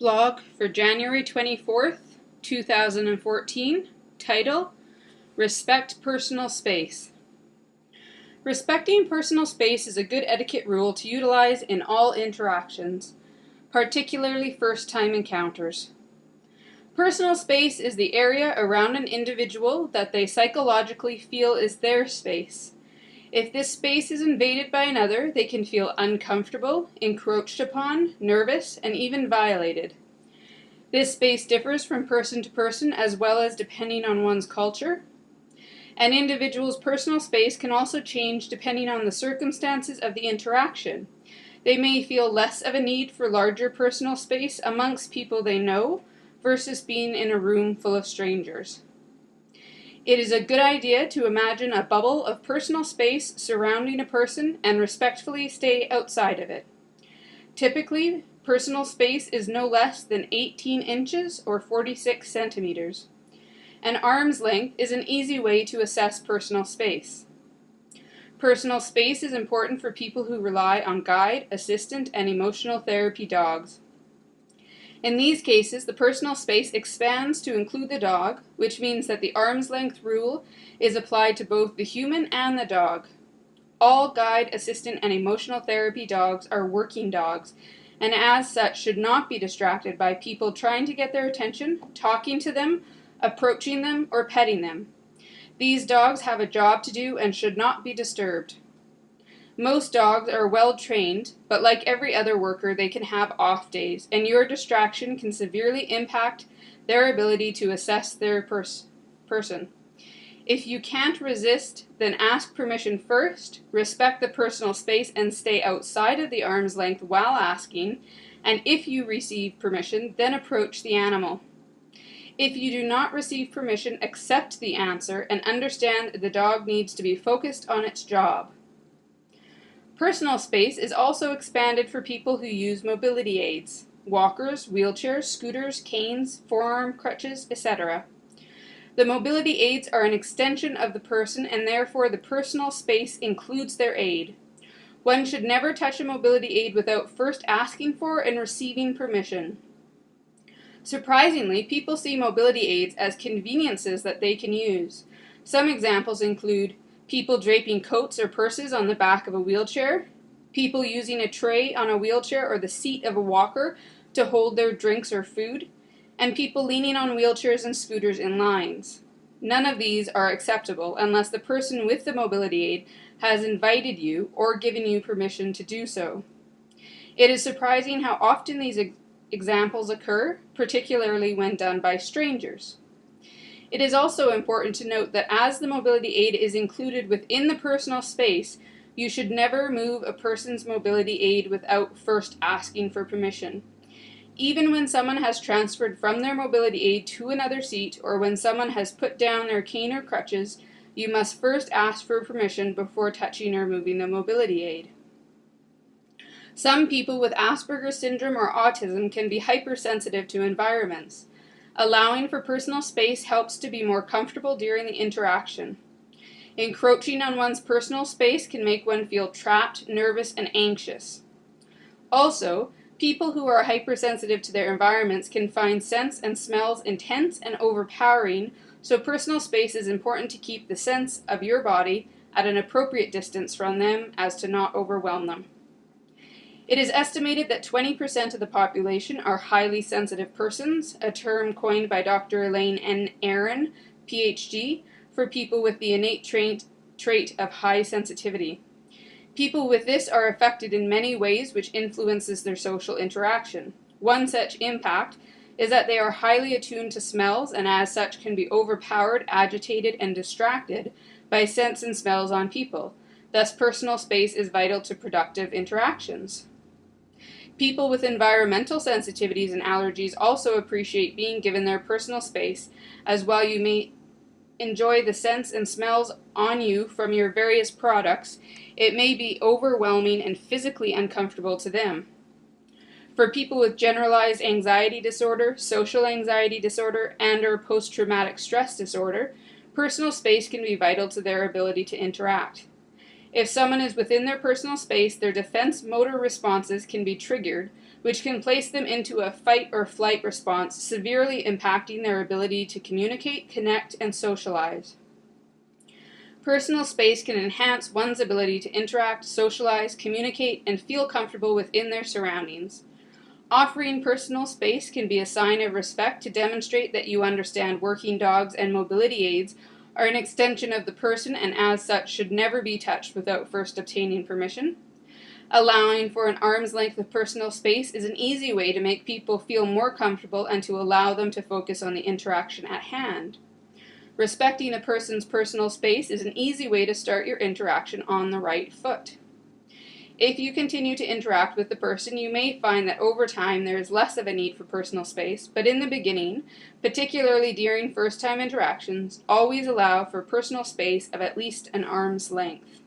Blog for January 24th, 2014. Title: Respect Personal Space. Respecting personal space is a good etiquette rule to utilize in all interactions, particularly first-time encounters. Personal space is the area around an individual that they psychologically feel is their space. If this space is invaded by another, they can feel uncomfortable, encroached upon, nervous, and even violated. This space differs from person to person as well as depending on one's culture. An individual's personal space can also change depending on the circumstances of the interaction. They may feel less of a need for larger personal space amongst people they know versus being in a room full of strangers. It is a good idea to imagine a bubble of personal space surrounding a person and respectfully stay outside of it. Typically, personal space is no less than 18 inches or 46 centimeters. An arm's length is an easy way to assess personal space. Personal space is important for people who rely on guide, assistant, and emotional therapy dogs. In these cases, the personal space expands to include the dog, which means that the arm's length rule is applied to both the human and the dog. All guide, assistant, and emotional therapy dogs are working dogs, and as such should not be distracted by people trying to get their attention, talking to them, approaching them, or petting them. These dogs have a job to do and should not be disturbed. Most dogs are well trained, but like every other worker, they can have off days, and your distraction can severely impact their ability to assess their person. If you can't resist, then ask permission first, respect the personal space, and stay outside of the arm's length while asking, and if you receive permission, then approach the animal. If you do not receive permission, accept the answer and understand the dog needs to be focused on its job. Personal space is also expanded for people who use mobility aids, walkers, wheelchairs, scooters, canes, forearm crutches, etc. The mobility aids are an extension of the person, and therefore the personal space includes their aid. One should never touch a mobility aid without first asking for and receiving permission. Surprisingly, people see mobility aids as conveniences that they can use. Some examples include people draping coats or purses on the back of a wheelchair, people using a tray on a wheelchair or the seat of a walker to hold their drinks or food, and people leaning on wheelchairs and scooters in lines. None of these are acceptable unless the person with the mobility aid has invited you or given you permission to do so. It is surprising how often these examples occur, particularly when done by strangers. It is also important to note that as the mobility aid is included within the personal space, you should never move a person's mobility aid without first asking for permission. Even when someone has transferred from their mobility aid to another seat, or when someone has put down their cane or crutches, you must first ask for permission before touching or moving the mobility aid. Some people with Asperger's syndrome or autism can be hypersensitive to environments. Allowing for personal space helps to be more comfortable during the interaction. Encroaching on one's personal space can make one feel trapped, nervous, and anxious. Also, people who are hypersensitive to their environments can find scents and smells intense and overpowering, so personal space is important to keep the sense of your body at an appropriate distance from them as to not overwhelm them. It is estimated that 20% of the population are highly sensitive persons, a term coined by Dr. Elaine N. Aron, Ph.D., for people with the innate trait of high sensitivity. People with this are affected in many ways which influences their social interaction. One such impact is that they are highly attuned to smells and as such can be overpowered, agitated, and distracted by scents and smells on people. Thus, personal space is vital to productive interactions. People with environmental sensitivities and allergies also appreciate being given their personal space, as while you may enjoy the scents and smells on you from your various products, it may be overwhelming and physically uncomfortable to them. For people with generalized anxiety disorder, social anxiety disorder, and/or post-traumatic stress disorder, personal space can be vital to their ability to interact. If someone is within their personal space, their defense motor responses can be triggered, which can place them into a fight or flight response, severely impacting their ability to communicate, connect, and socialize. Personal space can enhance one's ability to interact, socialize, communicate, and feel comfortable within their surroundings. Offering personal space can be a sign of respect to demonstrate that you understand working dogs and mobility aids are an extension of the person and as such should never be touched without first obtaining permission. Allowing for an arm's length of personal space is an easy way to make people feel more comfortable and to allow them to focus on the interaction at hand. Respecting a person's personal space is an easy way to start your interaction on the right foot. If you continue to interact with the person, you may find that over time there is less of a need for personal space, but in the beginning, particularly during first-time interactions, always allow for personal space of at least an arm's length.